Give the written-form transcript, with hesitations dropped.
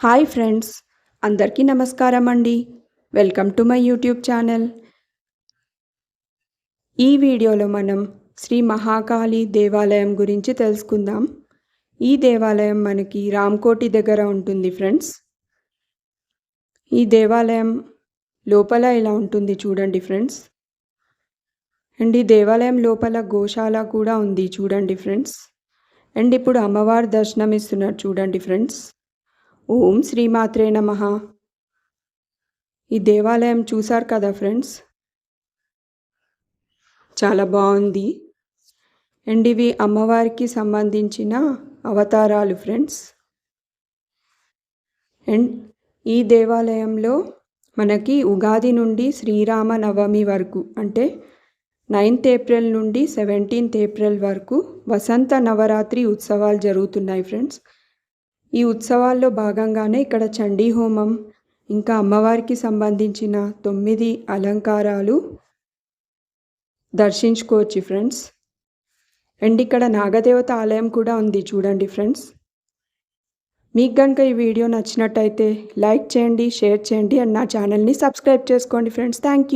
Hi friends, అందరికీ నమస్కారం అండి. Welcome to my YouTube channel. ఈ వీడియోలో మనం శ్రీ మహాకాళి దేవాలయం గురించి తెలుసుకుందాం. ఈ దేవాలయం మనకి రామ్కోటి దగ్గర ఉంటుంది ఫ్రెండ్స్. ఈ దేవాలయం లోపల ఇలా ఉంటుంది చూడండి ఫ్రెండ్స్. అండ్ ఈ దేవాలయం లోపల గోశాల కూడా ఉంది చూడండి ఫ్రెండ్స్. అండ్ ఇప్పుడు అమ్మవారి దర్శనం ఇస్తున్నారు చూడండి ఫ్రెండ్స్. ఓం శ్రీమాత్రే నమః. ఈ దేవాలయం చూసారు కదా ఫ్రెండ్స్, చాలా బాగుంది. అండ్ ఇవి అమ్మవారికి సంబంధించిన అవతారాలు ఫ్రెండ్స్. అండ్ ఈ దేవాలయంలో మనకి ఉగాది నుండి శ్రీరామ నవమి వరకు, అంటే 9th ఏప్రిల్ నుండి 17th ఏప్రిల్ వరకు వసంత నవరాత్రి ఉత్సవాలు జరుగుతున్నాయి ఫ్రెండ్స్. ఈ ఉత్సవాల్లో భాగంగానే ఇక్కడ చండీ హోమం, ఇంకా అమ్మవారికి సంబంధించిన 9 అలంకారాలు దర్శించుకోవచ్చు ఫ్రెండ్స్. అండ్ ఇక్కడ నాగదేవత ఆలయం కూడా ఉంది చూడండి ఫ్రెండ్స్. మీకు కనుక ఈ వీడియో నచ్చినట్టయితే లైక్ చేయండి, షేర్ చేయండి అండ్ నా ఛానల్ని సబ్స్క్రైబ్ చేసుకోండి ఫ్రెండ్స్. Thank you.